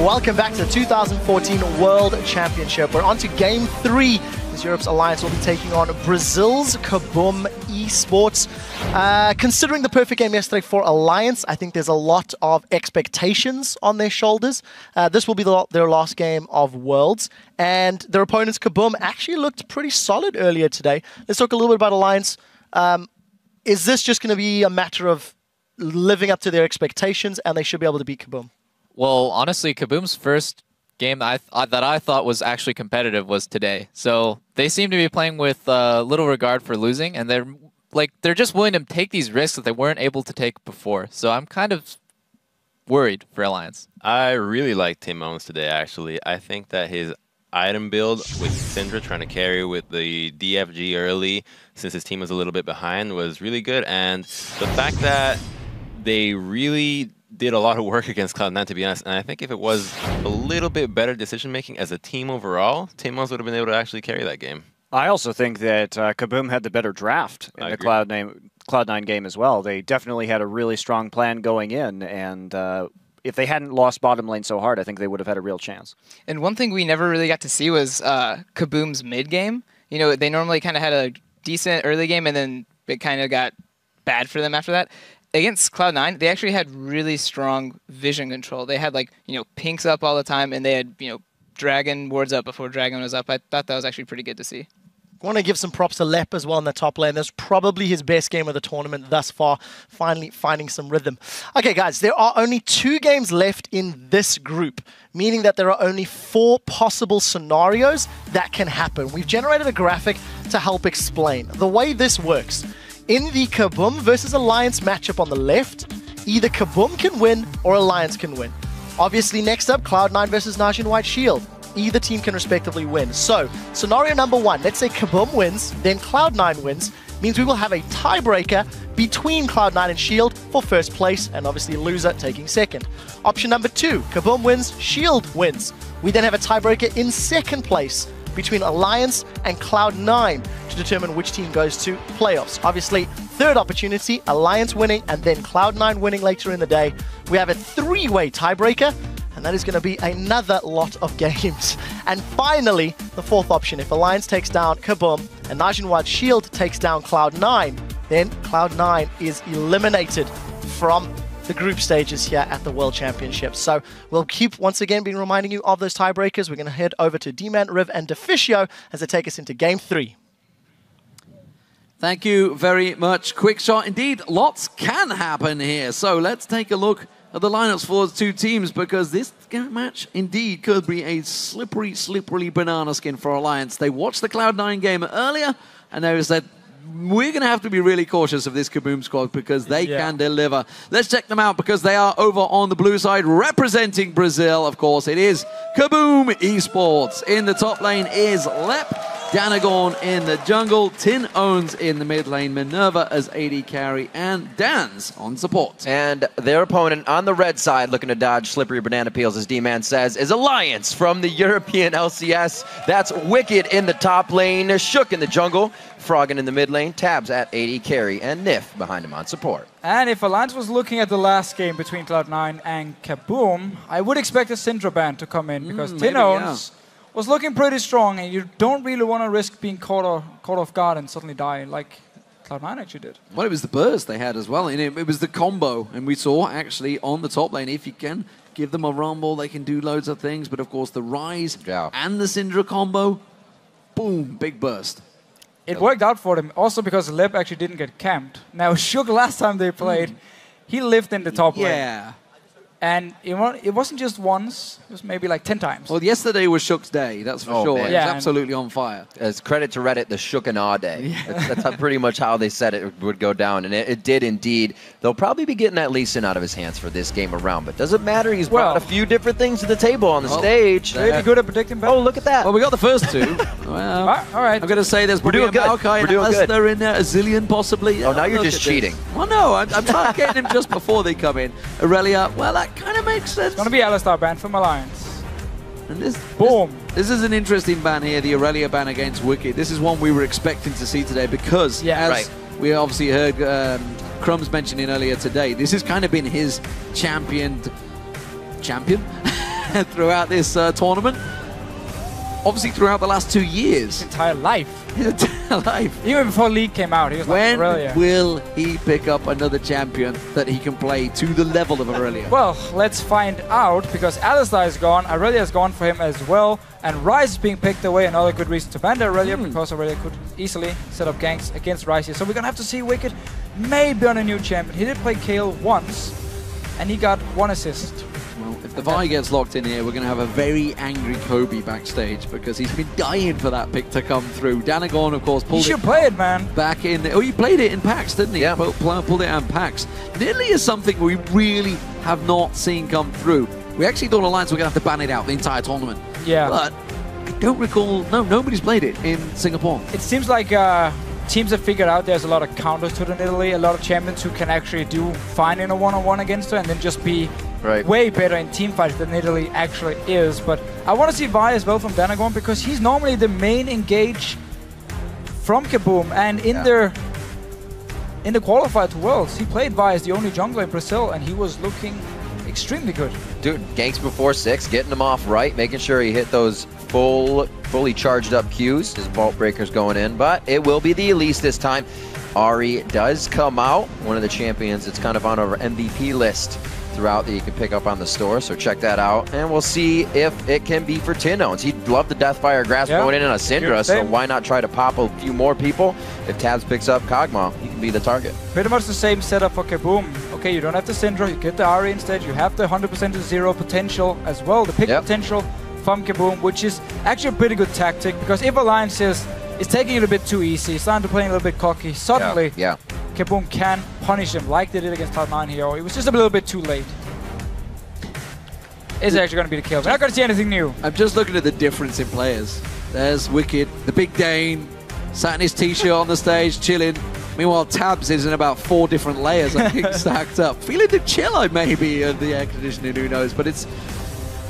welcome back to the 2014 World Championship. We're on to Game 3 as Europe's Alliance will be taking on Brazil's Kabum Esports. Considering the perfect game yesterday for Alliance, I think there's a lot of expectations on their shoulders. This will be their last game of Worlds, and their opponents, Kabum, actually looked pretty solid earlier today. Let's talk a little bit about Alliance. Is this just going to be a matter of living up to their expectations and they should be able to beat Kabum? Well, honestly, Kabum's first game that I thought was actually competitive was today. So they seem to be playing with little regard for losing, and they're just willing to take these risks that they weren't able to take before. So I'm kind of worried for Alliance. I really liked Tim Owens today, actually. I think that his item build with Syndra trying to carry with the DFG early, since his team was a little bit behind, was really good. And the fact that they really did a lot of work against Cloud9, to be honest. And I think if it was a little bit better decision-making as a team overall, Tim Owens would have been able to actually carry that game. I also think that Kabum had the better draft in the Cloud9 game as well. They definitely had a really strong plan going in, and if they hadn't lost bottom lane so hard, I think they would have had a real chance. And one thing we never really got to see was Kabum's mid game. You know, they normally kind of had a decent early game, and then it kind of got bad for them after that. Against Cloud9, they actually had really strong vision control. They had, like, you know, pinks up all the time, and they had, you know, Dragon wards up before Dragon was up. I thought that was actually pretty good to see. I want to give some props to Lep as well in the top lane. That's probably his best game of the tournament thus far, finally finding some rhythm. Okay, guys, there are only 2 games left in this group, meaning that there are only 4 possible scenarios that can happen. We've generated a graphic to help explain. The way this works: in the Kabum versus Alliance matchup on the left, either Kabum can win or Alliance can win. Obviously, next up, Cloud9 versus Najin White Shield. Either team can respectively win. So, scenario number 1, let's say Kabum wins, then Cloud9 wins, means we will have a tiebreaker between Cloud9 and Shield for first place, and obviously loser taking second. Option number 2, Kabum wins, Shield wins. We then have a tiebreaker in second place between Alliance and Cloud9 to determine which team goes to playoffs. Obviously, third opportunity, Alliance winning and then Cloud9 winning later in the day. We have a 3-way tiebreaker, and that is going to be another lot of games. And finally, the fourth option, if Alliance takes down Kabum and Najin White Shield takes down Cloud9, then Cloud9 is eliminated from the group stages here at the World Championship. So we'll keep, once again, being reminding you of those tiebreakers. We're going to head over to D-Man, Riv, and Deficio as they take us into Game 3. Thank you very much. Quick shot indeed. Lots can happen here. So let's take a look at the lineups for the 2 teams, because this match indeed could be a slippery, slippery banana skin for Alliance. They watched the Cloud9 game earlier, and they said, we're going to have to be really cautious of this Kabum squad because they can deliver. Let's check them out, because they are over on the blue side representing Brazil. Of course, it is Kabum Esports. In the top lane is Lep, Danagorn in the jungle, Tin Owens in the mid lane, Minerva as AD carry, and Dan's on support. And their opponent on the red side, looking to dodge slippery banana peels, as D-Man says, is Alliance from the European LCS. That's Wicked in the top lane, Shook in the jungle, Froggen in the mid lane, Tabs at AD carry, and Nif behind him on support. And if Alliance was looking at the last game between Cloud9 and Kabum, I would expect a Syndra ban to come in, because Tin Owens was looking pretty strong, and you don't really want to risk being caught off guard and suddenly die like Cloud9 actually did. Well, it was the burst they had as well, and it was the combo, and we saw actually on the top lane, if you can give them a rumble, they can do loads of things, but of course the Rise and the Syndra combo, boom, big burst. It worked out for them, also because Lep actually didn't get camped. Now, Shook, last time they played, he lived in the top lane. And it wasn't just once, it was maybe like 10 times. Well, yesterday was Shook's day, that's for sure. Man. He was absolutely on fire. As credit to Reddit, the Shook and Awe day. That's pretty much how they said it would go down. And it did indeed. They'll probably be getting that Lee Sin out of his hands for this game around. But doesn't matter, he's brought a few different things to the table on the stage. Really good at predicting battles. Oh, look at that. Well, we got the first 2. Well, all right. I'm going to say there's probably a Maokai and Alistair in there, a Zillion possibly. Oh, now you're just cheating. Well, no, I'm targeting him just before they come in. Aurelia, well, that kind of makes sense. It's going to be Alistair ban from Alliance. And this, boom. This is an interesting ban here, the Aurelia ban against Wicked. This is one we were expecting to see today because, as we obviously heard Crumbs mentioning earlier today, this has kind of been his champion throughout this tournament. Obviously, throughout the last 2 years. His entire life. His entire life. Even before League came out, he was When like Aurelia. will he pick up another champion that he can play to the level of Aurelia? Well, let's find out, because Alistar is gone, Aurelia is gone for him as well, and Ryze is being picked away. Another good reason to ban Aurelia, because Aurelia could easily set up ganks against Ryze here. So we're gonna have to see Wicked maybe on a new champion. He did play Kayle once, and he got 1 assist. Well, if the Vi gets locked in here, we're going to have a very angry Kobe backstage because he's been dying for that pick to come through. Danagorn, of course, He pulled should it play it, man. back in. Oh, he played it in packs, didn't he? Yeah. Pulled it out in packs. Nidalee is something we really have not seen come through. We actually thought Alliance were going to have to ban it out the entire tournament. Yeah. But I don't recall. No, nobody's played it in Singapore. It seems like teams have figured out there's a lot of counters to the Nidalee, a lot of champions who can actually do fine in a one-on-one against her and then just be way better in team fights than Nidalee actually is. But I want to see Vi as well from Danagorn because he's normally the main engage from Kabum, and in the qualified Worlds, he played Vi as the only jungler in Brazil, and he was looking extremely good. Dude, ganks before 6, getting him off right, making sure he hit those fully charged up Qs. His Vault Breaker's going in, but it will be the Elise this time. Ahri does come out, one of the champions. It's kind of on our MVP list throughout that you can pick up on the store, so check that out. And we'll see if it can be for Tinones. He'd love the Deathfire Grasp going in on a Syndra, so why not try to pop a few more people? If Tabs picks up Kog'Maw, he can be the target. Pretty much the same setup for Kabum. Okay, you don't have the Syndra, you get the Ahri instead. You have the 100% to 0 potential as well, the pick potential from Kabum, which is actually a pretty good tactic, because if Alliance is taking it a bit too easy, starting to play a little bit cocky, suddenly Kabum can punish him like they did against Cloud9 here. It was just a little bit too late. It's actually going to be the kill. We're not going to see anything new. I'm just looking at the difference in players. There's Wicked, the big Dane, sat in his t-shirt on the stage, chilling. Meanwhile, Tabs is in about 4 different layers, I think, stacked up. Feeling the chill, maybe, of the air conditioning, who knows. But it's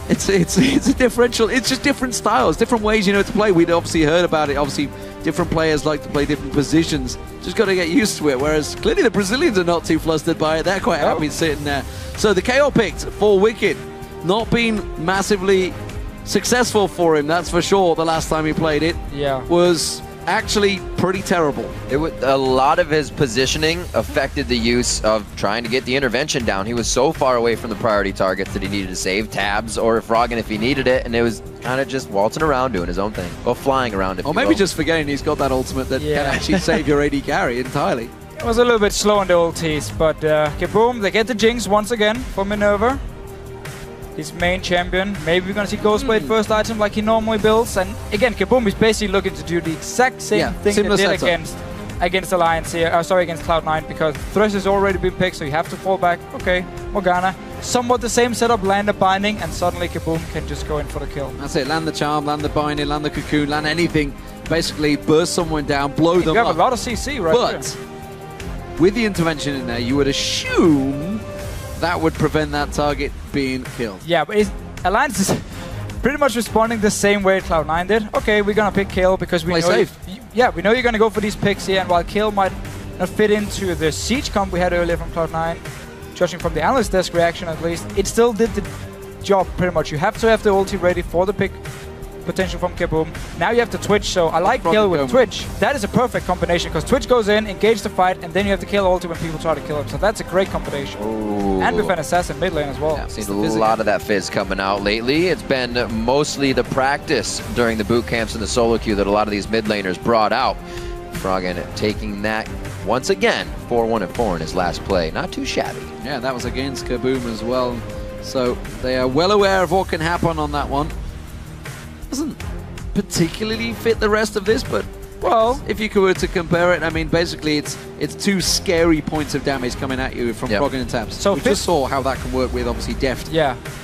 a differential. It's just different styles, different ways, to play. We'd obviously heard about it. Obviously, different players like to play different positions. Just got to get used to it. Whereas clearly the Brazilians are not too flustered by it. They're quite happy sitting there. So the KO picked for Wicked, not been massively successful for him. That's for sure. The last time he played it, was actually pretty terrible. A lot of his positioning affected the use of trying to get the intervention down. He was so far away from the priority targets that he needed to save Tabs or Froggen if he needed it, and it was kind of just waltzing around doing his own thing. Or flying around, if you will. Or maybe just forgetting he's got that ultimate that can actually save your AD carry entirely. It was a little bit slow on the ultis, but Kabum, they get the Jinx once again for Minerva. His main champion. Maybe we're going to see Ghostblade first item like he normally builds. And again, Kabum is basically looking to do the exact same thing they did against Alliance here. Against Cloud9, because Thresh has already been picked, so you have to fall back. Okay, Morgana. Somewhat the same setup, land the binding, and suddenly Kabum can just go in for the kill. That's it, land the charm, land the binding, land the cocoon, land anything. Basically burst someone down, blow them up. You have a lot of CC right there. But with the intervention in there, you would assume that would prevent that target being killed. Yeah, but Alliance is pretty much responding the same way Cloud9 did. Okay, we're gonna pick Kayle because we know we know you're gonna go for these picks here, and while Kayle might not fit into the siege comp we had earlier from Cloud9, judging from the analyst desk reaction at least, it still did the job pretty much. You have to have the ulti ready for the pick potential from Kabum. Now you have the Twitch, so I like Kayle with Twitch. That is a perfect combination, because Twitch goes in, engage the fight, and then you have the Kayle ulti when people try to kill him. So that's a great combination. Ooh. And with an assassin mid lane as well. Yeah, seen a lot of that fizz coming out lately. It's been mostly the practice during the boot camps and the solo queue that a lot of these mid laners brought out. Froggen taking that once again, 4-1-4 in his last play. Not too shabby. Yeah, that was against Kabum as well. So they are well aware of what can happen on that one. Doesn't particularly fit the rest of this, but well, if you were to compare it, I mean, basically it's 2 scary points of damage coming at you from Froggen and Tabs. So we just saw how that can work with obviously Deft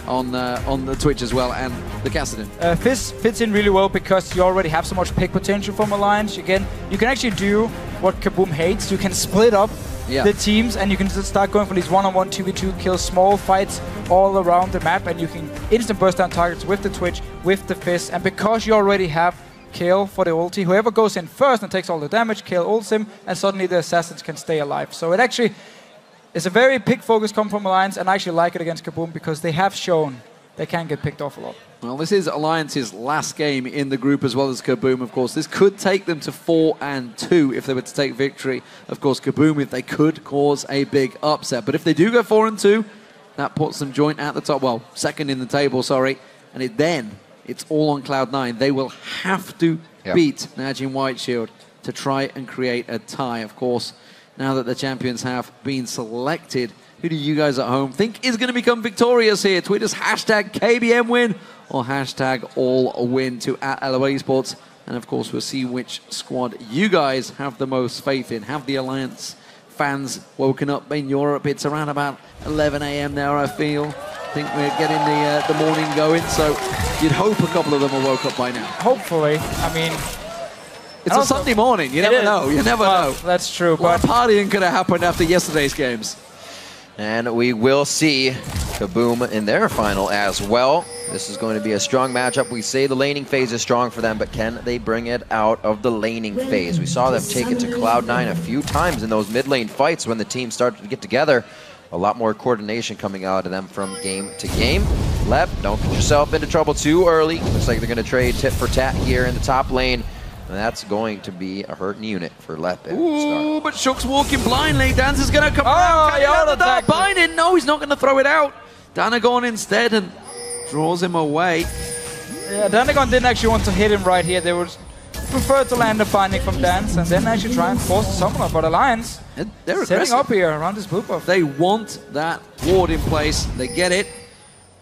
on the Twitch as well, and the Kassadin. Fizz fits in really well because you already have so much pick potential from Alliance. You can actually do what Kabum hates. You can split up the teams, and you can just start going for these 1-on-1, 2v2 kills, small fights all around the map, and you can instant burst down targets with the Twitch, with the Fizz, and because you already have Kayle for the ulti, whoever goes in first and takes all the damage, Kayle ults him, and suddenly the assassins can stay alive. So it actually is a very pick-focused comp from Alliance, and I actually like it against Kabum because they have shown they can get picked off a lot. Well, this is Alliance's last game in the group as well as Kabum, of course. This could take them to 4-2 if they were to take victory. Of course, Kabum, if they could cause a big upset. But if they do go 4-2, that puts them joint at the top. Well, second in the table, sorry. And then it's all on Cloud9. They will have to beat Najin Whiteshield to try and create a tie. Of course, now that the champions have been selected, who do you guys at home think is going to become victorious here? Tweet us hashtag KBMWin or hashtag AllWin to @LOL Esports. And of course, we'll see which squad you guys have the most faith in. Have the Alliance fans woken up in Europe? It's around about 11 a.m. now, I feel. I think we're getting the morning going, so you'd hope a couple of them are woke up by now. Hopefully. I mean, it's a Sunday morning. You never know. You never know. That's true. A lot of partying could have happened after yesterday's games. And we will see Kabum in their final as well. This is going to be a strong matchup. We say the laning phase is strong for them, but can they bring it out of the laning phase? We saw them take it to Cloud9 a few times in those mid lane fights when the teams started to get together. A lot more coordination coming out of them from game to game. Lep, don't get yourself into trouble too early. Looks like they're going to trade tit for tat here in the top lane. And that's going to be a hurting unit for Lep. Ooh, but Shook's walking blindly. Dance is going to come around. Can he let the dart bind in? No, he's not going to throw it out. Danagon instead and draws him away. Yeah, Danagon didn't actually want to hit him right here. They would prefer to land a binding from Dance and then actually try and force the summoner. But Alliance, they're setting up here around this blue buff. They want that ward in place. They get it.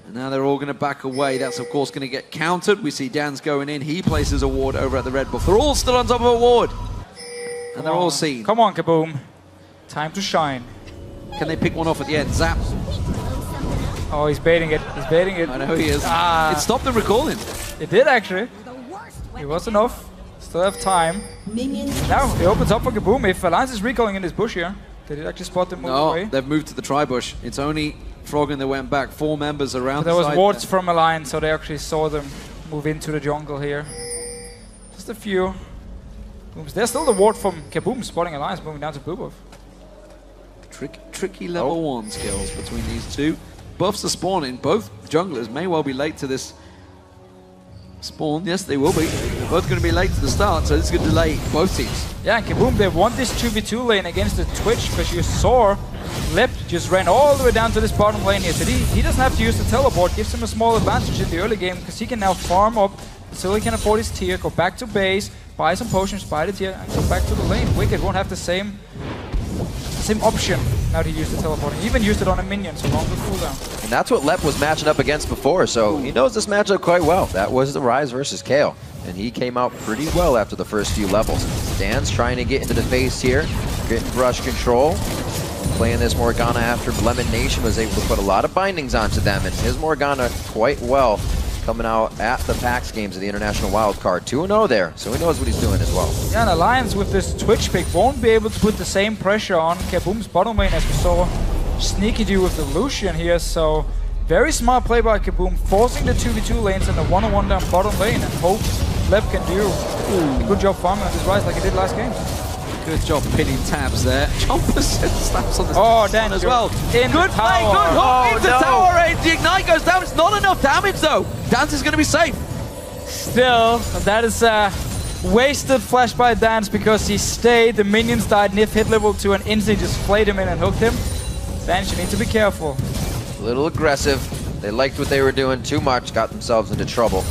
And now they're all going to back away. That's, of course, going to get countered. We see Dan's going in. He places a ward over at the red buff. They're all still on top of a ward. And they're all seen. Come on, Kabum. Time to shine. Can they pick one off at the end? Zap. Oh, he's baiting it. He's baiting it. I know he is. It stopped them recalling. It did, actually. It was enough. Still have time. Now, it opens up for Kabum. If Alliance is recalling in this bush here, did it actually spot them move away? No, they've moved to the tri-bush. It's only Froggen that went back. 4 members around. There was wards from Alliance, so they actually saw them move into the jungle here. Just a few. There's still the ward from Kabum spotting Alliance moving down to blue buff. Tricky level 1 skills between these two. Buffs are spawning. Both junglers may well be late to this spawn. Yes, they will be. They're both going to be late to the start, so this is going to delay both teams. Yeah, and Kabum, they won this 2v2 lane against the Twitch because you saw Lep just ran all the way down to this bottom lane here. So he doesn't have to use the teleport, gives him a small advantage in the early game because he can now farm up so he can afford his tier, go back to base, buy some potions, buy the tier, and go back to the lane. Wicked won't have the same option now to use the teleport. He even used it on a minion, so longer cooldown. And that's what Lep was matching up against before, so he knows this matchup quite well. That was the Rise versus Kayle, and he came out pretty well after the first few levels. Dan's trying to get into the face here, getting brush control. Playing this Morgana after Lemon Nation was able to put a lot of bindings onto them, and his Morgana quite well coming out at the PAX games of the International Wildcard. 2-0 there, so he knows what he's doing as well. Yeah, and Alliance with this Twitch pick won't be able to put the same pressure on Kabum's bottom lane as we saw Sneaky do with the Lucian here, so very smart play by Kabum, forcing the 2v2 lanes and a 1-on-1 down bottom lane, and hope Lep can do a good job farming on this Rise like he did last game. Good job pinning tabs there. Chompers slaps on the Dan as well. Good play, good hook into tower range. The ignite goes down. It's not enough damage though. Dance is going to be safe. Still, that is a wasted flash by Dance because he stayed. The minions died, Nif hit level 2 and instantly just flayed him in and hooked him. Dance, you need to be careful. A little aggressive. They liked what they were doing too much, got themselves into trouble.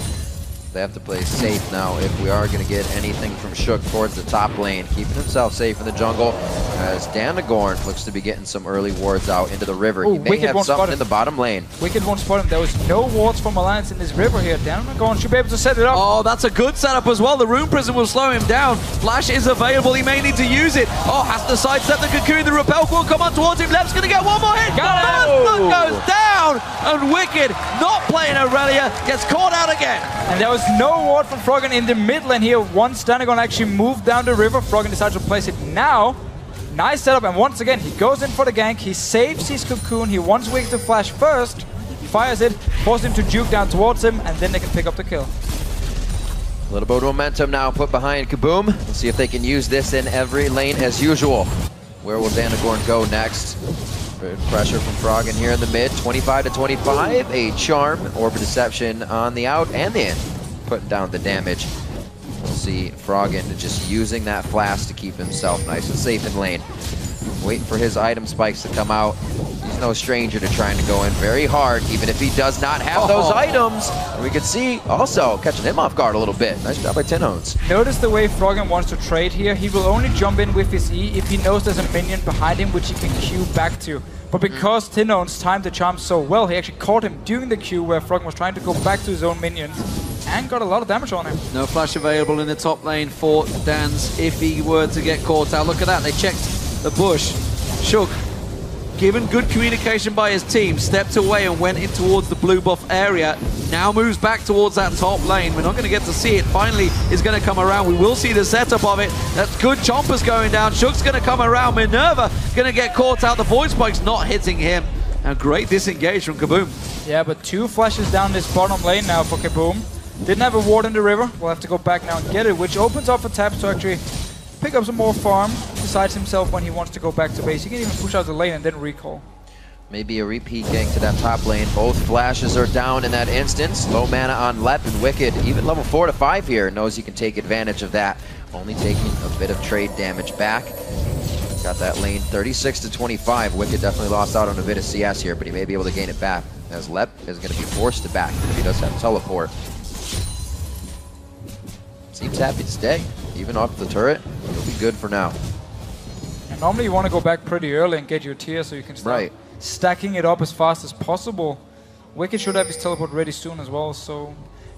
They have to play safe now if we are going to get anything from Shook towards the top lane. Keeping himself safe in the jungle as Danagorn looks to be getting some early wards out into the river. Ooh, he may have something in the bottom lane. Wicked won't spot him. There was no wards from Alliance in this river here. Danagorn should be able to set it up. Oh, that's a good setup as well. The Rune Prison will slow him down. Flash is available. He may need to use it. Oh, has to sidestep the Cocoon. The Repel will come on towards him. Lep's going to get one more hit. The goes down. And Wicked, not playing Aurelia, gets caught out again. And there was no ward from Froggen in the mid lane here. Once Danagon actually moved down the river, Froggen decides to place it now. Nice setup, and once again, he goes in for the gank. He saves his Cocoon. He wants Wicked to flash first, fires it, forces him to juke down towards him, and then they can pick up the kill. A little bit of momentum now put behind Kabum. We'll see if they can use this in every lane as usual. Where will Danagorn go next? Pressure from Froggen here in the mid. 25 to 25. A charm, Orb of Deception on the out and the in. Putting down the damage. We'll see Froggen just using that flash to keep himself nice and safe in lane. Waiting for his item spikes to come out. He's no stranger to trying to go in very hard, even if he does not have those items. And we can see also catching him off guard a little bit. Nice job by Tinones. Notice the way Froggen wants to trade here. He will only jump in with his E if he knows there's a minion behind him which he can Q back to. But because Tinones timed the charm so well, he actually caught him during the Q where Froggen was trying to go back to his own minions and got a lot of damage on him. No flash available in the top lane for Dan's if he were to get caught out. Look at that, they checked the bush. Shook, given good communication by his team, stepped away and went in towards the blue buff area. Now moves back towards that top lane. We're not going to get to see it. Finally, is going to come around. We will see the setup of it. That's good. Chompers going down. Shook's going to come around. Minerva going to get caught out. The void spike's not hitting him. And great disengage from Kabum. Yeah, but 2 flashes down this bottom lane now for Kabum. Didn't have a ward in the river. We'll have to go back now and get it, which opens up for Taps to actually pick up some more farm. Decides himself when he wants to go back to base. He can even push out the lane and then recall. Maybe a repeat gank to that top lane. Both flashes are down in that instance. Low mana on Lep and Wicked, even level 4 to 5 here, knows he can take advantage of that. Only taking a bit of trade damage back. Got that lane 36 to 25. Wicked definitely lost out on a bit of CS here, but he may be able to gain it back, as Lep is going to be forced to back if he does have teleport. Seems happy to stay, even off the turret. He'll be good for now. And normally you want to go back pretty early and get your tier so you can start stacking it up as fast as possible. Wicked should have his teleport ready soon as well, so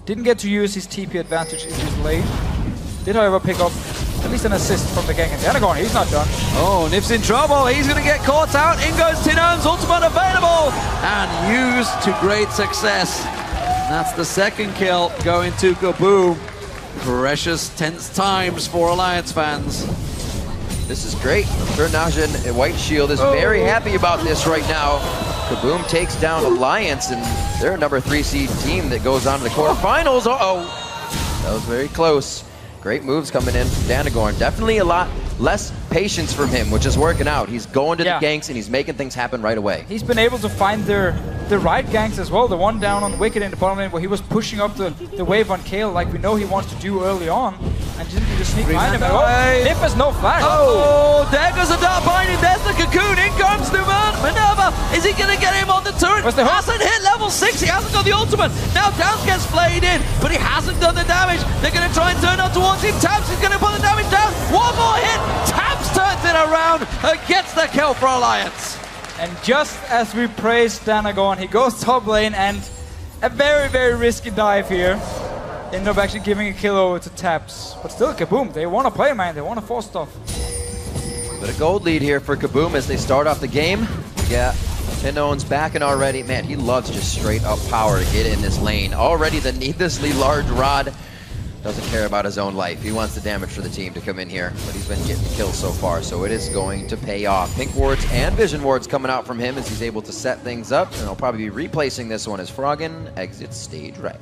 didn't get to use his TP advantage in his lane. Did, however, pick up at least an assist from the gank. And Danagorn, he's not done. Oh, Nif's in trouble. He's going to get caught out. In goes Tinones, ultimate available and used to great success. That's the second kill going to Kabum. Precious, tense times for Alliance fans. This is great. Turnajin and White Shield is very happy about this right now. Kabum takes down Alliance, and they're a number 3 seed team that goes on to the quarterfinals. That was very close. Great moves coming in from Danagorn. Definitely a lot less patience from him, which is working out. He's going to the ganks, and he's making things happen right away. He's been able to find the right ganks as well. The one down on Wicked in the bottom lane where he was pushing up the wave on Kale like we know he wants to do early on. And just sneak behind him. Nif has no flash. Oh, there goes a dart behind him. There's the cocoon. In comes Minerva. Is he going to get him on the turret? Hasn't hit level 6. He hasn't got the ultimate. Now Dance gets flayed in, but he hasn't done the damage. They're going to try and turn out towards him. Taps is going to put the damage down. One more hit. Taps turns it around and gets the kill for Alliance. And just as we praised Danagorn, he goes top lane and a very, very risky dive here. End up actually giving a kill over to Taps. But still, Kabum, they want to play, man. They want to force stuff. But a gold lead here for Kabum as they start off the game. Yeah, Tinones backing already. Man, he loves just straight up power to get in this lane. Already the needlessly large rod. Doesn't care about his own life. He wants the damage for the team to come in here, but he's been getting kills so far, so it is going to pay off. Pink wards and vision wards coming out from him as he's able to set things up, and he'll probably be replacing this one as Froggen exits stage right.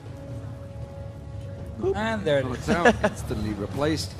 And there it is. Instantly replaced.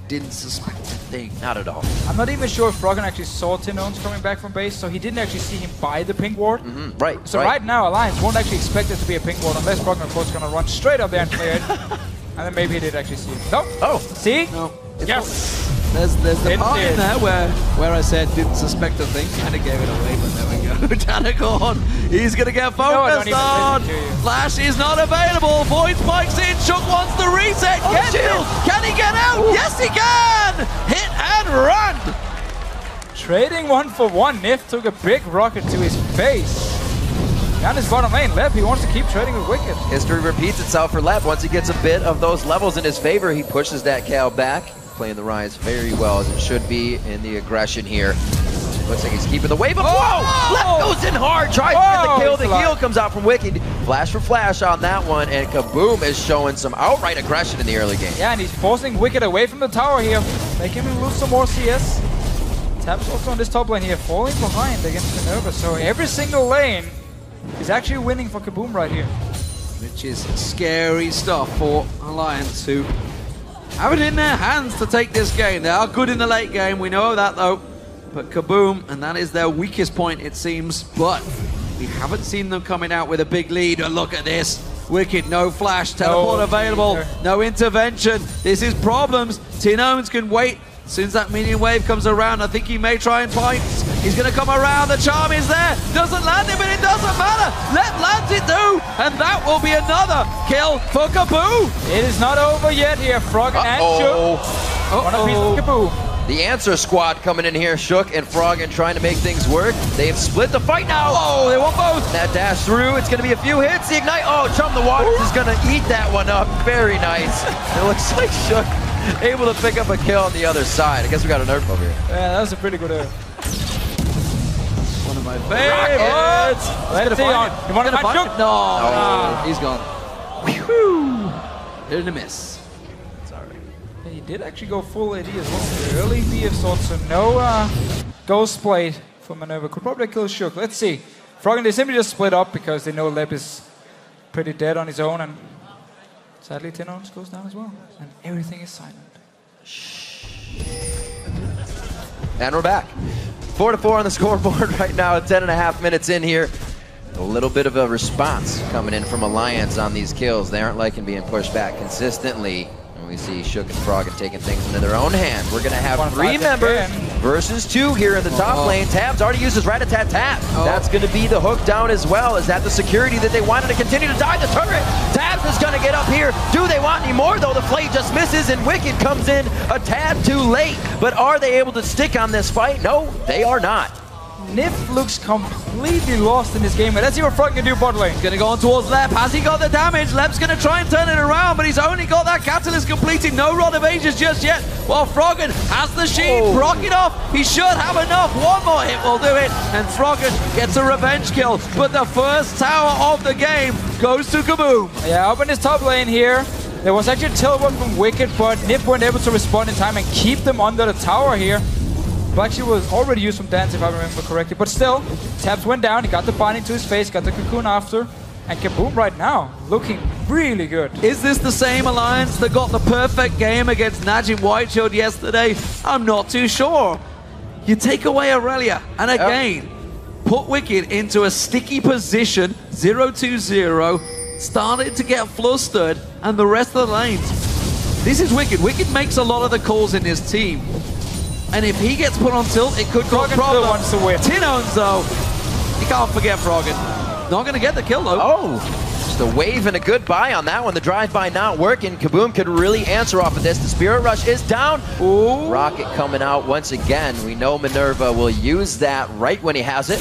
Didn't suspect a thing. Not at all. I'm not even sure if Froggen actually saw Tinones coming back from base, so he didn't actually see him buy the pink ward. Right. So right now, Alliance won't actually expect there to be a pink ward unless Froggen, of course, is going to run straight up there and clear it. And then maybe he did actually see it. No. Oh. See? No. Yes. There's the part in there where I said didn't suspect a thing. Kind of gave it away, but there we go. Danagorn, he's going to get focused on. Flash is not available. Void spikes in. Shook wants the reset. Shield. Can he get out? Ooh. Yes, he can. Hit and run. Trading 1 for 1. Nif took a big rocket to his face. Down his bottom lane, Lep, he wants to keep trading with Wicked. History repeats itself for Lep. Once he gets a bit of those levels in his favor, he pushes that Cal back. Playing the Rise very well as it should be in the aggression here. Looks like he's keeping the wave up. Whoa! Lep goes in hard, tries to get the kill. The heal comes out from Wicked. Flash for flash on that one, and Kabum is showing some outright aggression in the early game. Yeah, and he's forcing Wicked away from the tower here, making him lose some more CS. Taps also on this top lane here, falling behind against Minerva. So every single lane is actually winning for Kabum right here. Which is scary stuff for Alliance, who have it in their hands to take this game. They are good in the late game, we know that though. but Kabum, and that is their weakest point, it seems. But we haven't seen them coming out with a big lead. And look at this. Wicked, no flash, teleport available, no intervention. This is problems. Tinones can wait. As soon as that minion wave comes around, I think he may try and fight. He's going to come around. The charm is there. Doesn't land it, but it doesn't matter. Let lands it do. And that will be another kill for Kabum. It is not over yet here. Frog and Shook. One apiece for Kabum. The answer squad coming in here, Shook and Frog, and trying to make things work. They have split the fight now. Oh, they want both. That dash through. It's going to be a few hits. The ignite. Oh, Chum the Waters is going to eat that one up. Very nice. It looks like Shook able to pick up a kill on the other side. I guess we got a nerf over here. Yeah, that was a pretty good nerf. One of my favorites. Let's see. You want to find Shook? No. He's gone. Whew. Hit and a miss. He did actually go full AD as well. The early BF sword, so no Ghost Blade for Maneuver. Could probably kill Shook. Let's see. Frog and they simply just split up because they know Leb is pretty dead on his own, and sadly Tinones goes down as well. And everything is silent. And we're back. 4-4 on the scoreboard right now. 10.5 minutes in here. A little bit of a response coming in from Alliance on these kills. They aren't liking being pushed back consistently. We see Shook and Frog taking things into their own hand. We're going to have 3 members versus 2 here in the top lane. Tab's already used his rat-a-tat-tat. That's going to be the hook down as well. Is that the security that they wanted to continue to die? The turret. Tabs is going to get up here. Do they want any more, though? The Flay just misses, and Wicked comes in a tad too late. But are they able to stick on this fight? No, they are not. Nif looks completely lost in this game, and let's see what Frog can do bot lane. He's going to go on towards Leb. Has he got the damage? Leb's going to try and turn it around, but he's only got that catalyst completing. No Rod of Ages just yet. While Froggen has the sheep. Rock it off. He should have enough. One more hit will do it, and Froggen gets a revenge kill. But the first tower of the game goes to Kabum. Yeah, up in his top lane here. There was actually a teleport from Wicked, but Nif weren't able to respond in time and keep them under the tower here. But actually was already used from Dance, if I remember correctly. But still, Tabs went down. He got the binding to his face, got the cocoon after. And Kabum right now, looking really good. Is this the same Alliance that got the perfect game against Najim Whiteshield yesterday? I'm not too sure. You take away Aurelia, and again, put Wicked into a sticky position, 0-2-0, started to get flustered, and the rest of the lanes. This is Wicked. Wicked makes a lot of the calls in this team. And if he gets put on tilt, it could cause problems. Wants to win. Tinones, though, you can't forget Froggen. Not going to get the kill, though. Oh, just a wave and a goodbye on that one. The drive-by not working. Kabum could really answer off of this. The Spirit Rush is down. Ooh. Rocket coming out once again. We know Minerva will use that right when he has it.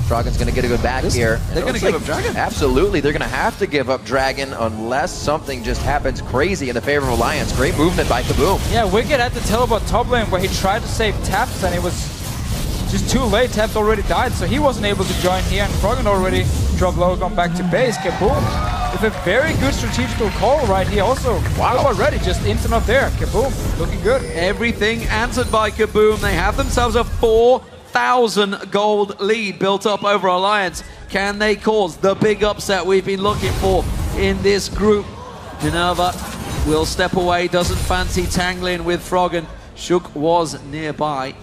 Froggen's going to get a good back here. They're going to give up Dragon? Absolutely. They're going to have to give up Dragon unless something just happens crazy in the favor of Alliance. Great movement by Kabum. Yeah, Wicked had to teleport top lane where he tried to save Taps, and it was just too late. Taps already died, so he wasn't able to join here, and Froggen already dropped low, gone back to base. Kabum with a very good strategical call right here. Also, already just instant up there. Kabum looking good. Everything answered by Kabum. They have themselves a 4,000 gold lead built up over Alliance. Can they cause the big upset we've been looking for in this group? Minerva will step away, doesn't fancy tangling with Froggen. Shook was nearby.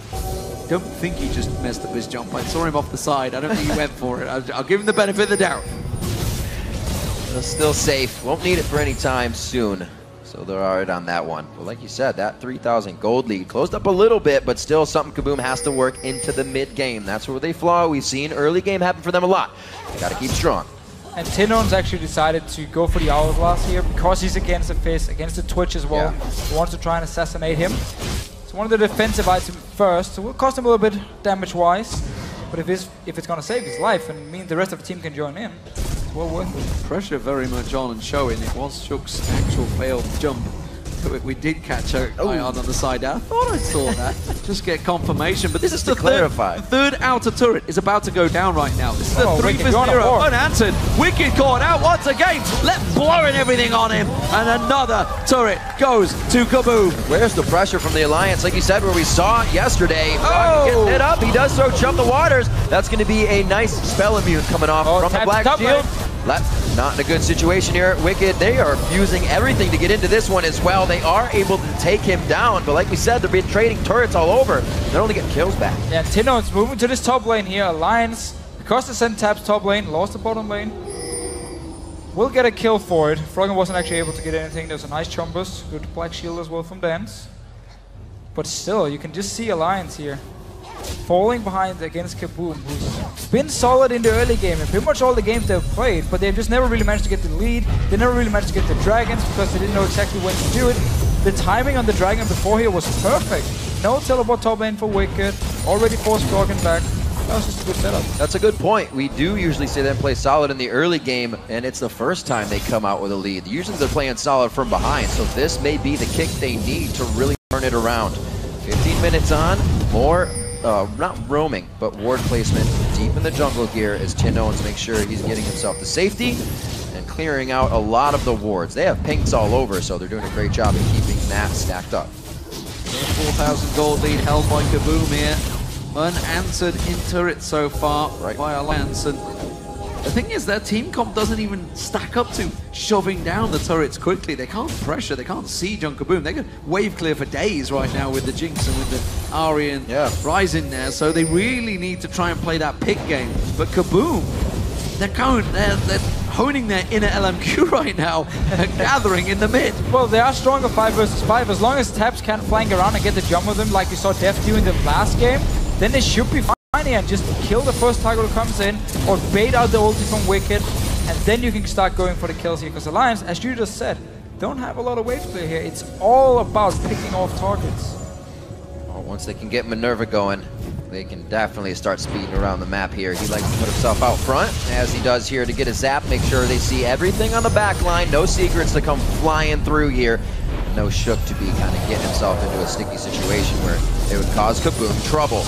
Don't think he just messed up his jump. I saw him off the side. I don't think he went for it. I'll give him the benefit of the doubt. Still safe. Won't need it for any time soon. So they're all right on that one. But like you said, that 3,000 gold lead closed up a little bit, but still something Kabum has to work into the mid game. That's where they flaw. We've seen early game happen for them a lot. They got to keep strong. And Tinones actually decided to go for the Hourglass here because he's against the face, against the Twitch as well. He wants to try and assassinate him. It's one of the defensive items first, so it will cost him a little bit damage-wise. But if it's going to save his life and mean the rest of the team can join in, it's well worth it. Pressure very much on and showing. It was Shook's actual failed jump. We did catch an eye on the side. I thought I saw that. Just get confirmation. But this is the third outer turret is about to go down right now. This is the 3 for 0 unanswered. Wicked caught out once again. Blowing everything on him. And another turret goes to Kabum. Where's the pressure from the Alliance? Like you said, where we saw it yesterday. Getting hit up. He does throw Jump the Waters. That's going to be a nice spell immune coming off from the Black Shield. not in a good situation here. Wicked, they are using everything to get into this one as well. They are able to take him down, but like we said, they're being trading turrets all over. They're only getting kills back. Yeah, Tino's moving to this top lane here. Alliance, because they sent tabs top lane, lost the bottom lane. We'll get a kill for it. Froggen wasn't actually able to get anything. There's a nice Chumbus, good black shield as well from Dance. But still, you can just see Alliance here falling behind against Kabum, who's been solid in the early game and pretty much all the games they've played, but they've just never really managed to get the lead. They never really managed to get the dragons because they didn't know exactly when to do it. The timing on the dragon before here was perfect. No teleport top lane for Wicked, already forced Froggen back. That was just a good setup. That's a good point. We do usually see them play solid in the early game, and it's the first time they come out with a lead. Usually they're playing solid from behind, so this may be the kick they need to really turn it around. 15 minutes on, more, not roaming, but ward placement deep in the jungle here as Owens makes sure he's getting himself to safety and clearing out a lot of the wards. They have pinks all over, so they're doing a great job of keeping that stacked up. 4,000 gold lead held by Kabum here. Unanswered in turret so far by Alliance. And the thing is, their team comp doesn't even stack up to shoving down the turrets quickly. They can't pressure, they can't siege on Kabum. They can wave clear for days right now with the Jinx and with the Ahri and Ryze in there. So they really need to try and play that pick game. But Kabum, they're honing their inner LMQ right now and gathering in the mid. Well, they are stronger 5 versus 5. As long as Tabs can flank around and get the jump with them like we saw Def do in the last game, then they should be fine here and just kill the first target who comes in or bait out the ulti from Wicked, and then you can start going for the kills here because Alliance, as you just said, don't have a lot of wave clear here. It's all about picking off targets. Well, once they can get Minerva going, they can definitely start speeding around the map here. He likes to put himself out front, as he does here to get a zap, make sure they see everything on the back line. No secrets to come flying through here. No Shook to be kind of getting himself into a sticky situation where it would cause Kabum trouble.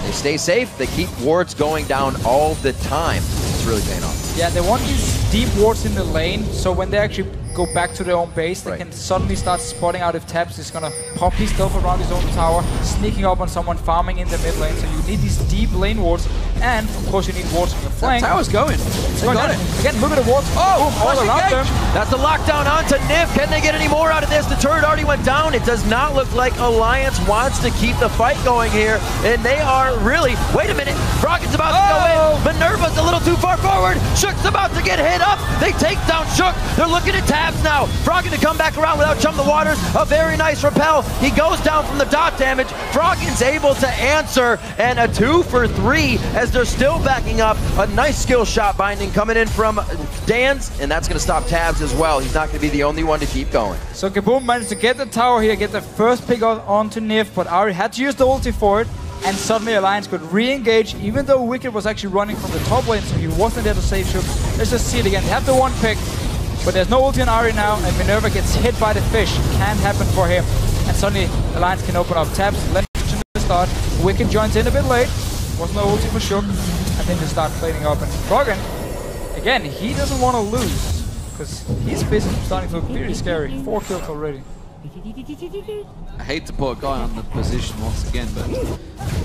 They stay safe, they keep wards going down all the time. It's really paying off. Yeah, they want these deep wards in the lane, so when they actually go back to their own base, they can suddenly start spotting out if Tabs is gonna pop his stealth around his own tower, sneaking up on someone farming in the mid lane. So you need these deep lane wards, and of course you need wards on the flank. That tower's going. They got it. Again, look at the wards. Oh, all around them. That's the lockdown onto Nif. Can they get any more out of this? The turret already went down. It does not look like Alliance wants to keep the fight going here, and they are really. Wait a minute. Froggen's about to go in. Minerva's a little too far forward. Shook's about to get hit up. They take down Shook. They're looking at Tabs now. Froggen to come back around without Chum the Waters. A very nice repel. He goes down from the dot damage. Froggen's able to answer, and a 2 for 3 as they're still backing up. A nice skill shot binding coming in from Dan's, and that's going to stop Tabs as well. He's not going to be the only one to keep going. So Kabum managed to get the tower here, get the first pick onto Nif, but Ahri had to use the ulti for it, and suddenly Alliance could re-engage, even though Wicked was actually running from the top lane, so he wasn't there to save Shook. Let's just see it again. They have the one pick, but there's no ulti on Ahri now, and Minerva gets hit by the fish. Can't happen for him. And suddenly Alliance can open up Tabs. Let him start. Wicked joins in a bit late. Was no ulti for Shook, and then just start plating up. And Froggen, again, he doesn't want to lose, because his business is starting to look pretty scary. 4 kills already. I hate to put a guy on the position once again, but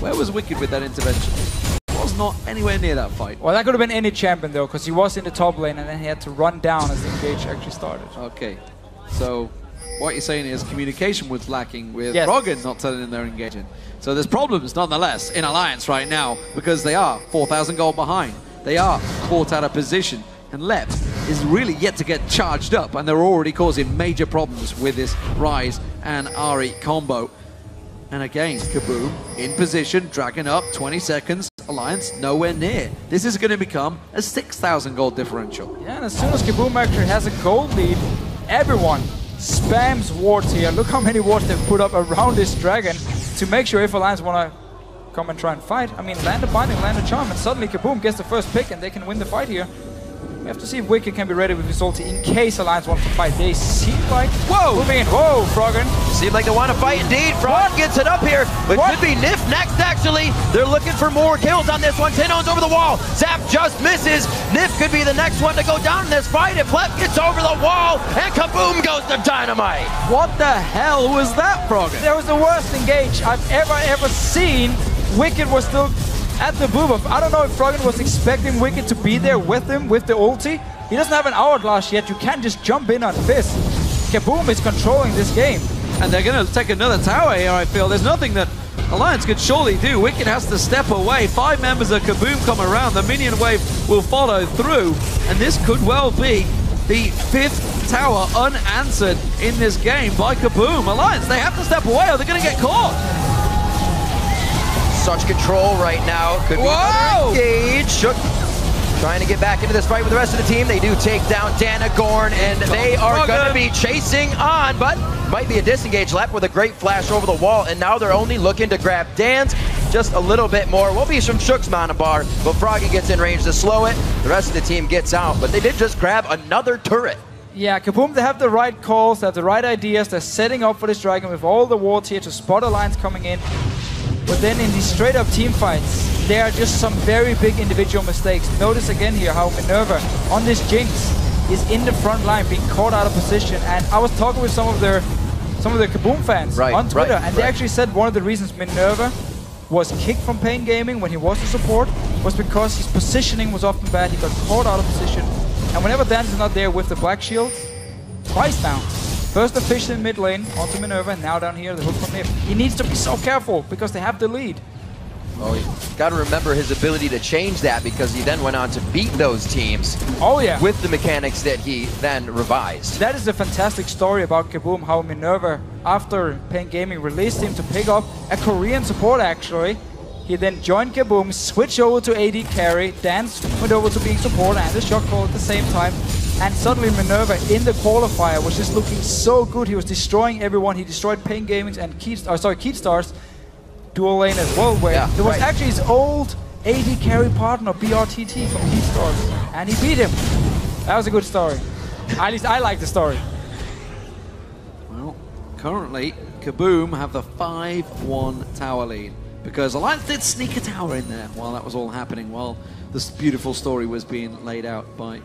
where was Wicked with that intervention? He was not anywhere near that fight. Well, that could have been any champion though, because he was in the top lane and then he had to run down as the engage actually started. Okay, so what you're saying is communication was lacking with Froggen not telling them they're engaging. So there's problems nonetheless in Alliance right now because they are 4,000 gold behind. They are caught out of position, and Lep is really yet to get charged up, and they're already causing major problems with this Ryze and Ahri combo. And again, Kabum in position, dragging up, 20 seconds, Alliance nowhere near. This is going to become a 6,000 gold differential. Yeah, and as soon as Kabum actually has a gold lead, everyone spams wards here. Look how many wards they've put up around this dragon to make sure if Alliance want to come and try and fight. I mean, land a binding, land a charm, and suddenly Kabum gets the first pick and they can win the fight here. We have to see if Wicked can be ready with his ulti in case Alliance wants to fight. They seem like... Whoa! Moving in. Whoa, Froggen. Seem like they want to fight indeed. Froggen gets it up here, but could be Nif next, actually. They're looking for more kills on this one. Tino's over the wall. Zap just misses. Nif could be the next one to go down in this fight if Lep gets over the wall, and Kabum goes to dynamite. What the hell was that, Froggen? That was the worst engage I've ever seen. Wicked was still at the boob of. I don't know if Froggen was expecting Wicked to be there with him with the ulti, He doesn't have an hourglass yet. You can't just jump in on Fizz. Kabum is controlling this game. And they're going to take another tower here, I feel. There's nothing that Alliance could surely do. Wicked has to step away. 5 members of Kabum come around. The minion wave will follow through. And this could well be the 5th tower unanswered in this game by Kabum. Alliance, they have to step away or they're going to get caught. Such control right now. Could be another engage. Shook trying to get back into this fight with the rest of the team. They do take down Danagorn, and they are going to be chasing on, but might be a disengage left with a great flash over the wall, and now they're only looking to grab Dan's just a little bit more. Will be from Shook's Monobar, but Froggy gets in range to slow it. The rest of the team gets out, but they did just grab another turret. Yeah, Kabum, they have the right calls, they have the right ideas. They're setting up for this dragon with all the wards here to spot Alliance coming in. But then in these straight-up team fights, there are just some very big individual mistakes. Notice again here how Minerva on this Jinx is in the front line being caught out of position. And I was talking with some of their Kabum fans on Twitter, and they actually said one of the reasons Minerva was kicked from Pain Gaming when he was a support was because his positioning was often bad. He got caught out of position. And whenever Dan is not there with the Black Shield, twice down. First the fish in mid lane onto Minerva, and now down here the hook from Nif. He needs to be so careful because they have the lead. Oh, you got to remember his ability to change that because he then went on to beat those teams. Oh yeah, with the mechanics that he then revised. That is a fantastic story about Kabum, how Minerva, after Pain Gaming, released him to pick up a Korean support actually. He then joined Kabum, switched over to AD carry, Dance went over to being support and the shot call at the same time. And suddenly Minerva in the qualifier was just looking so good. He was destroying everyone. He destroyed Pain Gaming's and Keatstar's dual lane as well, where there was actually his old AD carry partner, BRTT from Keatstar's, and he beat him. That was a good story. At least I like the story. Well, currently, Kabum have the 5-1 tower lead, because Alliance did sneak a tower in there while that was all happening, while this beautiful story was being laid out by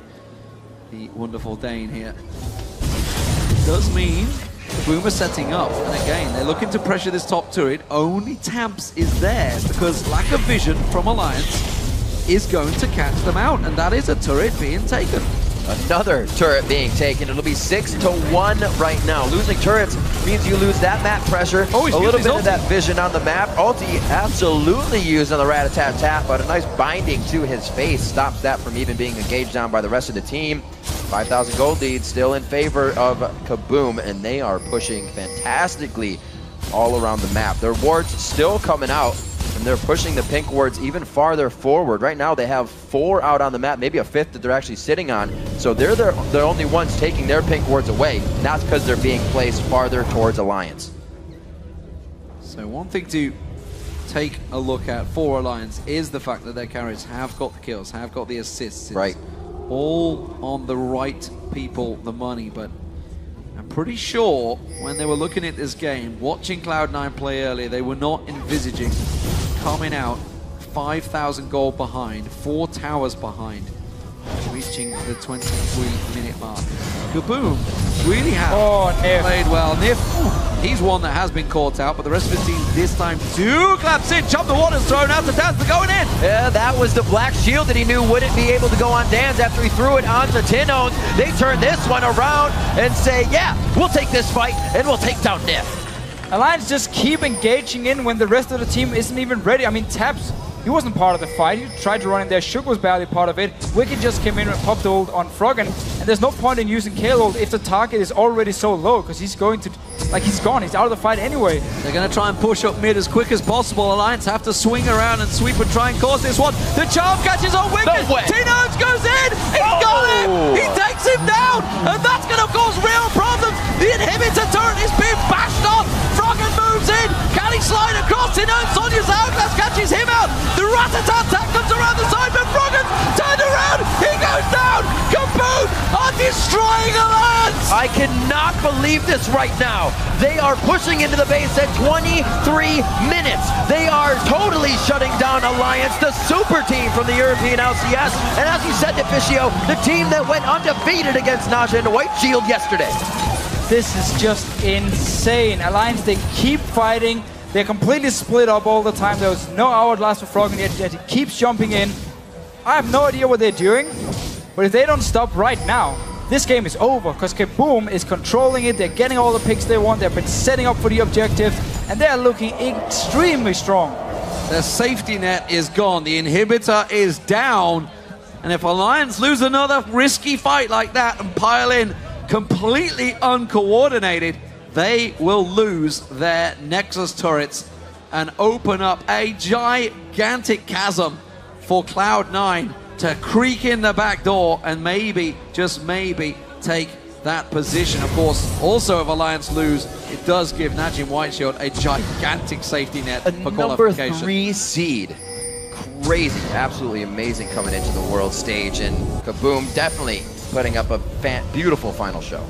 the wonderful Dane here. Does mean Kabum are setting up, and again, they're looking to pressure this top turret. Only Tamps is there because lack of vision from Alliance is going to catch them out, and that is a turret being taken. Another turret being taken. It'll be 6-1 right now. Losing turrets means you lose that map pressure, a little bit of that vision on the map. Ulti absolutely used on the rat-a-tat-tat, but a nice binding to his face stops that from even being engaged on by the rest of the team. 5,000 gold lead still in favor of Kabum, and they are pushing fantastically all around the map. Their wards still coming out, and they're pushing the pink wards even farther forward. Right now they have 4 out on the map, maybe a 5th that they're actually sitting on. So they're the only ones taking their pink wards away. That's because they're being placed farther towards Alliance. So one thing to take a look at for Alliance is the fact that their carries have got the kills, have got the assists. It's all on the right people, the money, but I'm pretty sure when they were looking at this game, watching Cloud9 play earlier, they were not envisaging coming out 5,000 gold behind, 4 towers behind, reaching the 23-minute mark. Kabum really have played well. Nif, he's one that has been caught out, but the rest of his team this time do collapse in. Chop the water's thrown out, the Dance, they're going in. Yeah, that was the black shield that he knew wouldn't be able to go on Dan's after he threw it onto Tinone. They turn this one around and say, yeah, we'll take this fight and we'll take down Nif. Alliance just keep engaging in when the rest of the team isn't even ready. I mean, Taps, he wasn't part of the fight. He tried to run in there. Shook was barely part of it. Wicked just came in and popped the ult on Froggen. And there's no point in using Kayle ult if the target is already so low, because he's going to, like, he's gone. He's out of the fight anyway. They're going to try and push up mid as quick as possible. Alliance have to swing around and sweep and try and cause this one. The charm catches on Wicked. No way. Tinones goes in. He's got him. He takes him down. And that's going to cause real problems. The inhibitor turret is being bashed off. Froggen moves in. Can he slide across? Tinones, Sonya's hourglass catches him out. The rat-a-tat-tat comes around the side, but Froggen turned around. He goes down. Kabum are destroying Alliance. I cannot believe this right now. They are pushing into the base at 23 minutes. They are totally shutting down Alliance, the super team from the European LCS. And as you said, Deficio, the team that went undefeated against Naja and White Shield yesterday. This is just insane. Alliance, they keep fighting. They're completely split up all the time. There was no hourglass for Froggen yet. He keeps jumping in. I have no idea what they're doing. But if they don't stop right now, this game is over, because Kabum is controlling it. They're getting all the picks they want. They've been setting up for the objective, and they're looking extremely strong. Their safety net is gone. The inhibitor is down. And if Alliance lose another risky fight like that and pile in completely uncoordinated, they will lose their Nexus turrets and open up a gigantic chasm for Cloud9 to creak in the back door and maybe, just maybe, take that position. Of course, also if Alliance lose, it does give Najim Whiteshield a gigantic safety net for qualification. Number 3 seed. Crazy, absolutely amazing coming into the world stage, and Kabum definitely putting up a beautiful final show.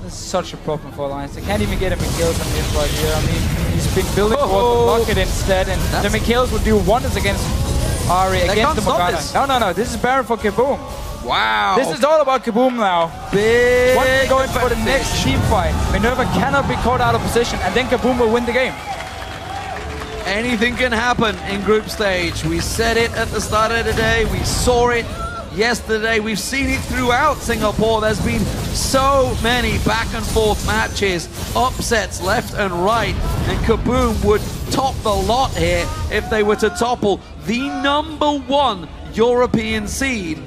This is such a problem for Alliance. They can't even get a Mikhails on this right here. I mean, he's been building towards the Bucket instead, and the Mikhails would do wonders against Ari, against the Morgana. No, this is Baron for Kabum. Wow. This is all about Kabum now. Big Once going for the next team fight, Minerva cannot be caught out of position, and then Kabum will win the game. Anything can happen in group stage. We said it at the start of the day. We saw it yesterday. We've seen it throughout Singapore. There's been so many back and forth matches, upsets left and right, and Kabum would top the lot here if they were to topple the #1 European seed,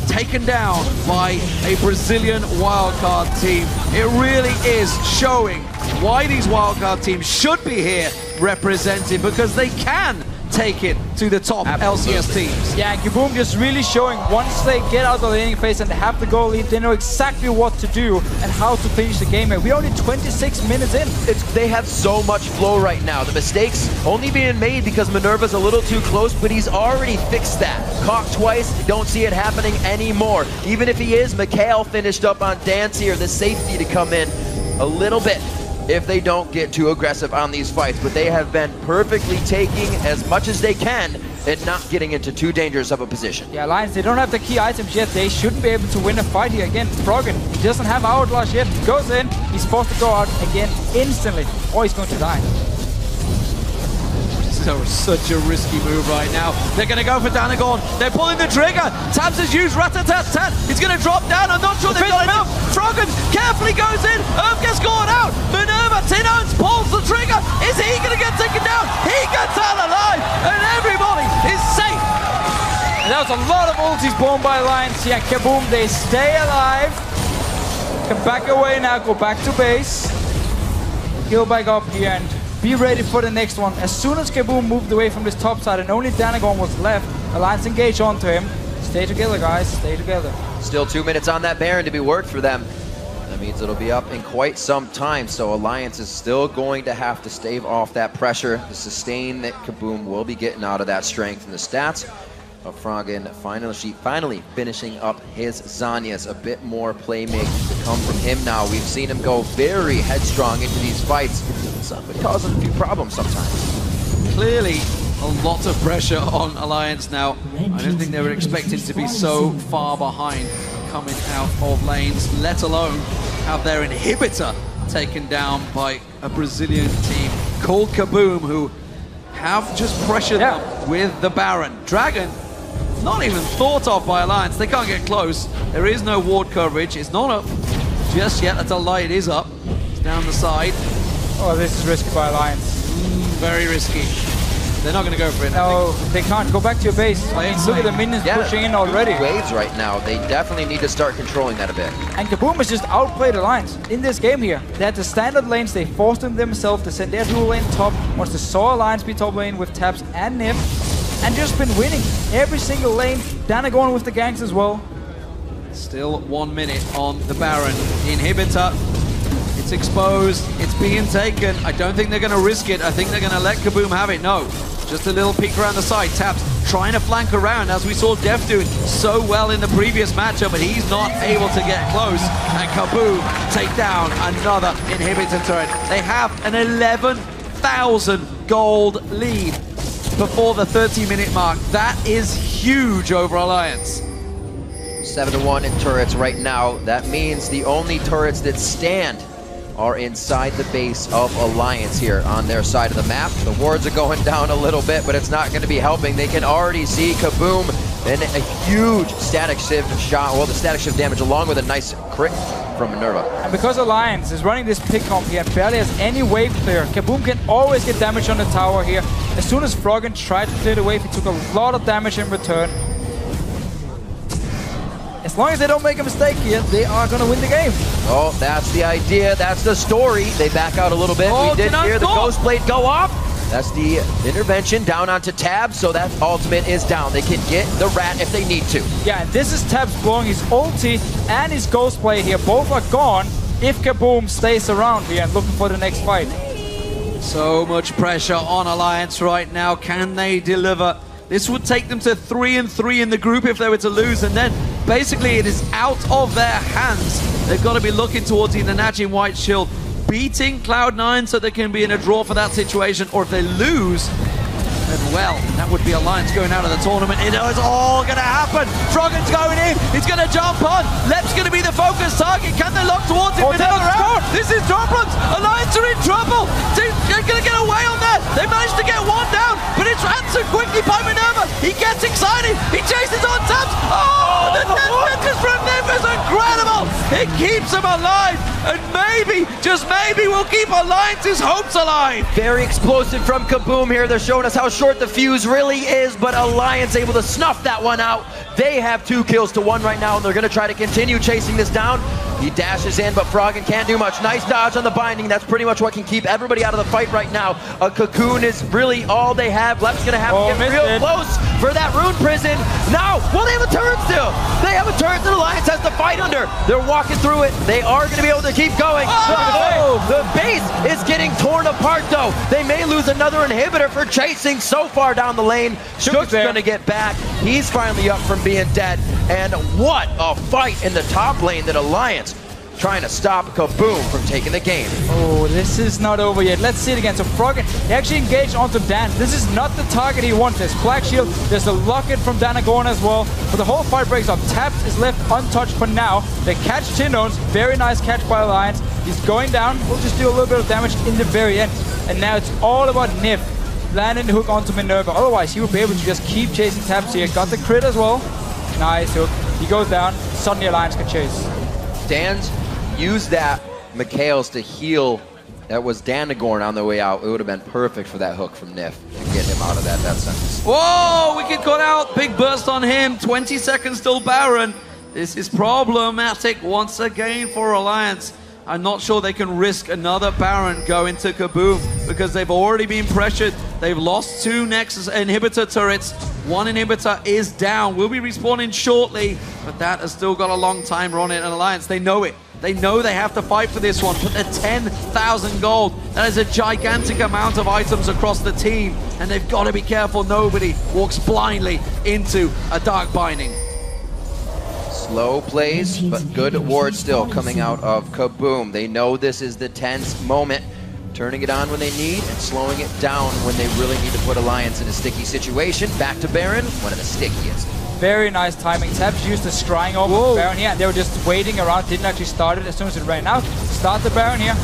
taken down by a Brazilian wildcard team. It really is showing why these wildcard teams should be here represented, because they can take it to the top LCS teams. Yeah, and Kabum just really showing once they get out of the laning phase and they have the goal lead, they know exactly what to do and how to finish the game. And we're only 26 minutes in. They have so much flow right now. The mistakes only being made because Minerva's a little too close, but he's already fixed that. Caught twice, don't see it happening anymore. Even if he is, Mikhail finished up on Dancy or the safety to come in a little bit if they don't get too aggressive on these fights. But they have been perfectly taking as much as they can and not getting into too dangerous of a position. Yeah, Alliance, they don't have the key items yet. They shouldn't be able to win a fight here again. Froggen, he doesn't have Hourglass yet. He goes in, he's forced to go out again instantly, or he's going to die. So such a risky move right now. They're going to go for Danagorn. They're pulling the trigger. Tabs has used Rat-a-tat-tat. He's going to drop down. I'm not sure they've got enough. Froggen carefully goes in. Irv gets caught out. Minerva, Tinones pulls the trigger. Is he going to get taken down? He gets out alive. And everybody is safe. And that was a lot of ultis born by Alliance. Yeah, Kabum, they stay alive. Come back away now. Go back to base. Go back up here and be ready for the next one. As soon as Kabum moved away from this top side and only Danagorn was left, Alliance engaged onto him. Stay together, guys. Stay together. Still 2 minutes on that Baron to be worked for them. That means it'll be up in quite some time, so Alliance is still going to have to stave off that pressure, the sustain that Kabum will be getting out of that strength, and the stats of Froggen finally finishing up his Zanyas. A bit more playmaking to come from him now. We've seen him go very headstrong into these fights, but causing a few problems sometimes. Clearly, a lot of pressure on Alliance now. I don't think they were expected to be so far behind coming out of lanes, let alone have their inhibitor taken down by a Brazilian team called Kabum, who have just pressured them with the Baron. Dragon, not even thought of by Alliance. They can't get close. There is no ward coverage. It's not up just yet. That's a lie. It is up. It's down the side. Oh, this is risky by Alliance. Very risky. They're not going to go for it. No, they can't. Go back to your base. I mean, look at the minions pushing in already. Waves right now. They definitely need to start controlling that a bit. And Kabum has just outplayed Alliance in this game here. They had the standard lanes. They forced them themselves to send their dual lane top. Once they saw Alliance be top lane with Taps and Nip, and just been winning every single lane. Danagorn with the ganks as well. Still 1 minute on the Baron. The inhibitor, it's exposed, it's being taken. I don't think they're going to risk it. I think they're going to let Kabum have it. No, just a little peek around the side. Taps trying to flank around, as we saw Def doing so well in the previous matchup, but he's not able to get close. And Kabum take down another inhibitor turret. They have an 11,000 gold lead before the 30-minute mark. That is huge over Alliance. 7-1 in turrets right now. That means the only turrets that stand are inside the base of Alliance here on their side of the map. The wards are going down a little bit, but it's not going to be helping. They can already see Kabum And a huge static shift shot, well, the static shift damage along with a nice crit from Minerva. And because Alliance is running this pick comp here and barely has any wave clear, Kabum can always get damage on the tower here. As soon as Froggen tried to clear the wave, he took a lot of damage in return. As long as they don't make a mistake here, they are going to win the game. Oh, that's the idea. That's the story. They back out a little bit. Oh, we did hear the Ghost Blade go off. That's the intervention down onto Tab, so that ultimate is down. They can get the rat if they need to. Yeah, and this is Tabs blowing his ulti and his Ghost Blade here. Both are gone if Kabum stays around here and looking for the next fight. So much pressure on Alliance right now. Can they deliver? This would take them to 3-3 in the group if they were to lose, and then basically it is out of their hands. They've got to be looking towards either Najin White Shield beating Cloud9 so they can be in a draw for that situation, or if they lose, then well, that would be Alliance going out of the tournament. It is all going to happen. Froggen's going in. He's going to jump on. Lep's going to be the focus target. Can they lock towards him? This is Droplets. Alliance are in trouble. They're going to get away on that. They managed to get one down, but it's answered quickly by Minerva. He gets excited. He chases on Tabs. Oh, the death from Nip is incredible. It keeps him alive, and maybe, just maybe, we'll keep Alliance's hopes alive. Very explosive from Kabum here. They're showing us how short the fuse really is, but Alliance able to snuff that one out. They have 2 kills to 1 right now, and they're going to try to continue chasing this down. He dashes in, but Froggen can't do much. Nice dodge on the binding. That's pretty much what can keep everybody out of the fight right now. A cocoon is really all they have. Lep's going to have to get real close for that rune prison. Now, well, they have a turret still. They have a turret that Alliance has to fight under. They're walking through it. They are going to be able to keep going. The base is getting torn apart, though. They may lose another inhibitor for chasing so far down the lane. Shook's going to get back. He's finally up from being dead. And what a fight in the top lane that Alliance trying to stop Kabum from taking the game. Oh, this is not over yet. Let's see it again. So Froggen, he actually engaged onto Dan. This is not the target he wants. There's Black Shield, there's a locket from Danagorn as well. But the whole fight breaks up. Taps is left untouched for now. They catch Tinones. Very nice catch by Alliance. He's going down. We'll just do a little bit of damage in the very end. And now it's all about Nif landing the hook onto Minerva. Otherwise, he would be able to just keep chasing Taps here. Got the crit as well. Nice hook. He goes down. Suddenly Alliance can chase. Dan's used that Mikhails to heal. That was Danagorn on the way out. It would have been perfect for that hook from Nif to get him out of that death sentence. Whoa, Wicked got out. Big burst on him. 20 seconds till Baron. This is problematic once again for Alliance. I'm not sure they can risk another Baron going to Kabum because they've already been pressured. They've lost 2 Nexus inhibitor turrets. 1 inhibitor is down. Will be respawning shortly, but that has still got a long timer on it. And Alliance, they know it. They know they have to fight for this one. Put their 10,000 gold. That is a gigantic amount of items across the team. And they've got to be careful nobody walks blindly into a Dark Binding. Slow plays, but good ward still coming out of Kabum. They know this is the tense moment. Turning it on when they need and slowing it down when they really need to put Alliance in a sticky situation. Back to Baron, one of the stickiest. Very nice timing. Taps used the scrying over the Baron here, and they were just waiting around. Didn't actually start it as soon as it ran out. Start the Baron here.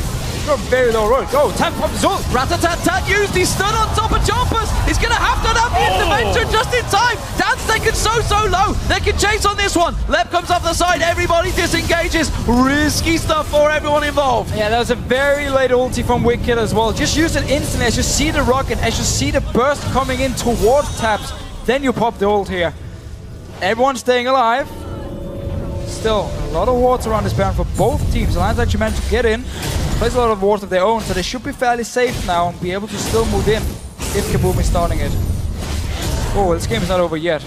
Go very low road. Go, Tap from Zul. Rat-a-tat-tat used. He stood on top of Chompers. He's going to have the intervention just in time. Dan's taken so low. They can chase on this one. Lep comes off the side. Everybody disengages. Risky stuff for everyone involved. Yeah, that was a very late ulti from Wicked as well. Just use it instantly as you see the rocket, as you see the burst coming in towards Taps. Then you pop the ult here. Everyone's staying alive. Still, a lot of wards around this Baron for both teams. Alliance actually managed to get in. Plays a lot of wards of their own, so they should be fairly safe now and be able to still move in if Kabum is starting it. Oh, this game is not over yet.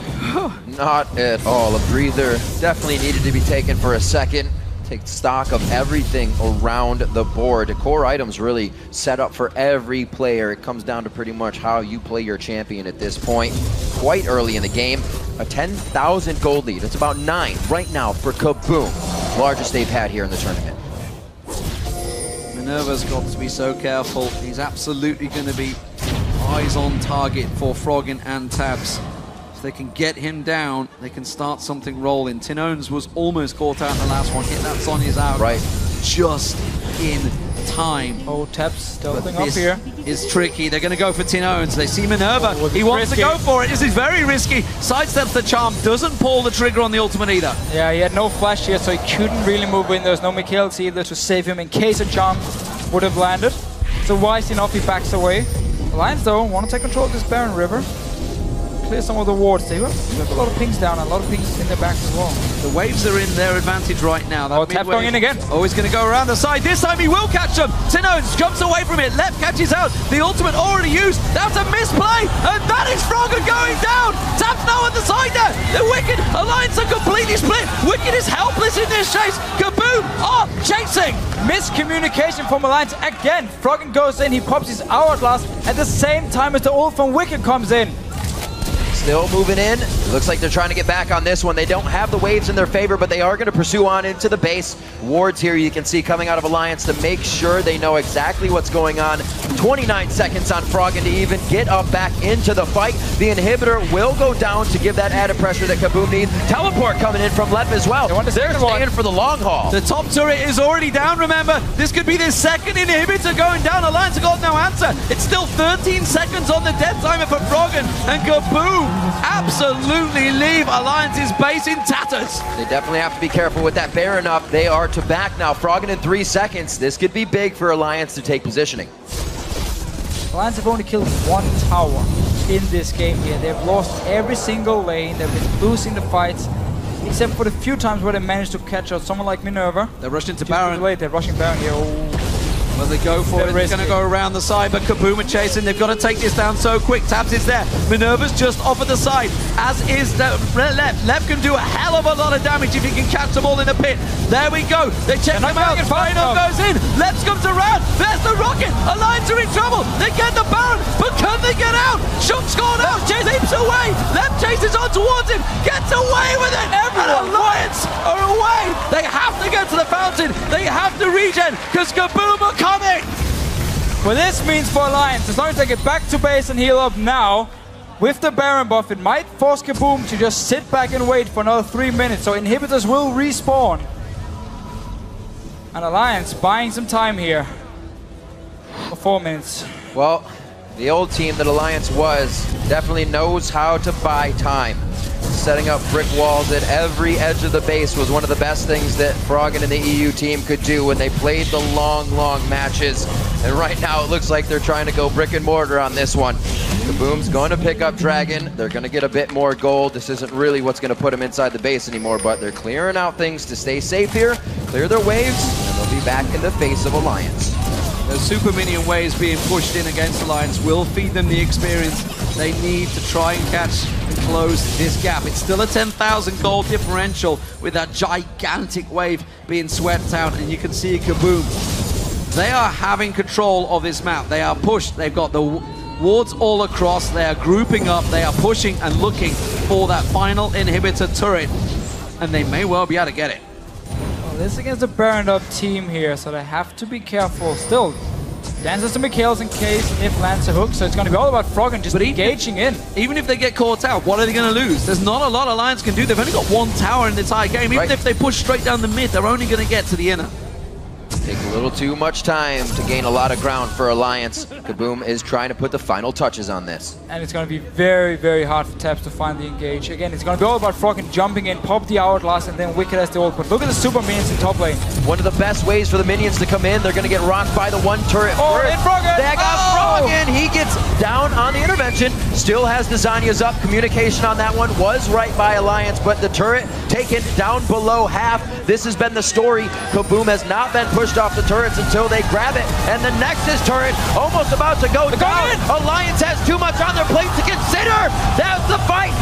Not at all. A breather definitely needed to be taken for a second. Take stock of everything around the board. The core items really set up for every player. It comes down to pretty much how you play your champion at this point. Quite early in the game. A 10,000 gold lead. It's about 9 right now for Kabum. Largest they've had here in the tournament. Minerva's got to be so careful. He's absolutely going to be eyes on target for Froggen and Tabs. If they can get him down, they can start something rolling. Tinones was almost caught out in the last one. Hit that Sonya's out. Right. just in time. Oh, Taps stealthing up This here. is tricky. They're going to go for Tinones. They see Minerva. Oh, he wants risky. to go for it. This is very risky. Sidesteps the charm. Doesn't pull the trigger on the ultimate either. Yeah, he had no flash here, so he couldn't really move in. There's no Mikhails either to save him in case a charm would have landed. So wise enough, he backs away. Alliance, though, want to take control of this Baron River. Clear some of the wards. They have a lot of pings down, and a lot of pings in their backs as well. The waves are in their advantage right now. That Tap mid going wave- in again. Oh, he's going to go around the side. This time he will catch them. Tinones jumps away from it. Left catches out. The ultimate already used. That's a misplay. And that is Frogger going down. Tap's now on the side there. The Wicked Alliance are completely split. Wicked is helpless in this chase. Kabum are chasing. Miscommunication from Alliance again. Froggen goes in, he pops his hourglass at the same time as the ult from Wicked comes in. Still moving in. It looks like they're trying to get back on this one. They don't have the waves in their favor, but they are going to pursue on into the base. Wards here you can see coming out of Alliance to make sure they know exactly what's going on. 29 seconds on Froggen to even get up back into the fight. The inhibitor will go down to give that added pressure that Kabum needs. Teleport coming in from Lep as well. They're staying for the long haul. The top turret is already down, remember. This could be their second inhibitor going down. Alliance have got no answer. It's still 13 seconds on the death timer for Froggen. And Kabum absolutely leave Alliance's base in tatters. They definitely have to be careful with that Baron up. They are to back now. Froggen in 3 seconds. This could be big for Alliance to take positioning. Alliance have only killed one tower in this game here. They've lost every single lane. They've been losing the fights, except for the few times where they managed to catch out someone like Minerva. They're rushing to Just Baron. too late. They're rushing Baron here. Oh. Well, they go for it. They're going to go around the side, but Kabum are chasing. They've got to take this down so quick. Tabs is there. Minerva's just off at the side, as is the Lep. Lep can do a hell of a lot of damage if he can catch them all in the pit. There we go. They check them out. Final goes in. Lep comes around. There's the rocket. Alliance are in trouble. They get the Baron, but can they get out? Shook's gone out. Chase leaps away. Lep chases on towards him. Gets away with it. Everyone. Alliance are away. They have to get to the fountain. They have to regen because Kabum are coming. Well, this means for Alliance, as long as they get back to base and heal up now, with the Baron buff, it might force Kabum to just sit back and wait for another 3 minutes, so inhibitors will respawn. And Alliance buying some time here for 4 minutes. Well, the old team that Alliance was definitely knows how to buy time. Setting up brick walls at every edge of the base was one of the best things that Froggen and the EU team could do when they played the long matches. And right now it looks like they're trying to go brick and mortar on this one. Kabum's going to pick up Dragon. They're going to get a bit more gold. This isn't really what's going to put them inside the base anymore, but they're clearing out things to stay safe here, clear their waves, and they'll be back in the face of Alliance. Those super minion waves being pushed in against Alliance will feed them the experience they need to try and catch and close this gap. It's still a 10,000 gold differential with that gigantic wave being swept out, and you can see Kabum. They are having control of this map. They are pushed. They've got the wards all across. They are grouping up. They are pushing and looking for that final inhibitor turret, and they may well be able to get it. Well, this is against a burned up team here, so they have to be careful. Still, dances to Mikhails in case and if lands a hook, so it's going to be all about Froggen just engaging in. Even if they get caught out, what are they going to lose? There's not a lot Alliance can do. They've only got one tower in the entire game. Even if they push straight down the mid, they're only going to get to the inner. Take a little too much time to gain a lot of ground for Alliance. Kabum is trying to put the final touches on this. And it's going to be very hard for Taps to find the engage. Again, it's going to be all about Froggen jumping in, pop the hourglass, and then Wicked has the ult. But look at the super minions in top lane. One of the best ways for the minions to come in. They're going to get rocked by the one turret. Oh, in Froggen! They got Froggen! He gets down on the intervention. Still has the Zanya's up. Communication on that one was right by Alliance, but the turret taken down below half. This has been the story. Kabum has not been pushed off the turrets until they grab it. And the Nexus turret almost about to go down. Alliance has too much on their plate to consider. That's the fight.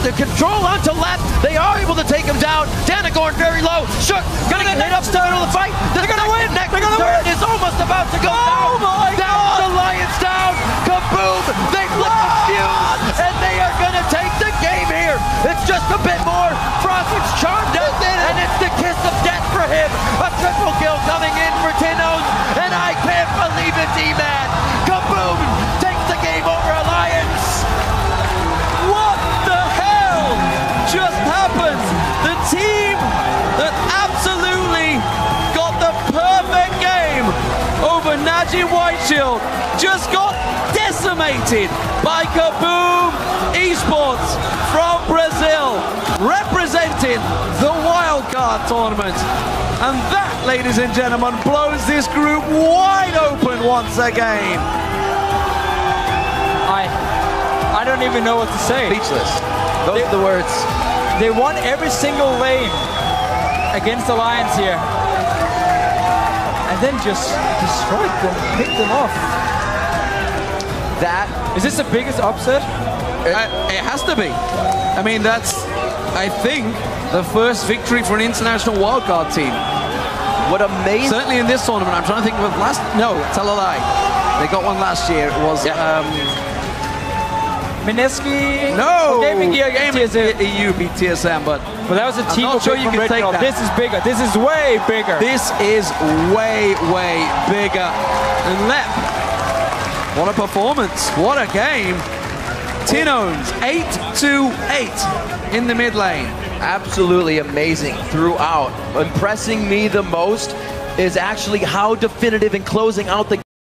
The control onto left. They are able to take him down. Danagorn very low. Shook gonna get hit up to the middle of the fight. They're gonna win. Nexus turret is almost about to go down. That's Alliance down. Kabum. They flip the fuse. And they are gonna take the game here. It's just a bit more. Frost's charmed up. And it's the kiss of death for him. A triple kill coming in for Tinones. And I can't believe it, D-Man. Kabum takes the game over Alliance. What the hell just happened? The team that absolutely got the perfect Imagine White Shield just got decimated by Kabum Esports from Brazil, representing the wildcard tournament. And that, ladies and gentlemen, blows this group wide open once again. I don't even know what to say. Speechless. Those are the words. They won every single lane against Alliance here. And then just destroyed them, picked them off. That is this the biggest upset? It has to be. I mean, that's, I think, the first victory for an international wildcard team. What amazing. Certainly in this tournament. I'm trying to think of last. No, tell a lie. They got one last year. It was. Mineski. No! Gaming Gear EU beat TSM, but that was a team. I'm not sure you can take that. This is bigger. This is way bigger. This is way, way bigger. And Lep, what a performance. What a game. Tinones, 8-2-8 in the mid lane. Absolutely amazing throughout. Impressing me the most is actually how definitive in closing out the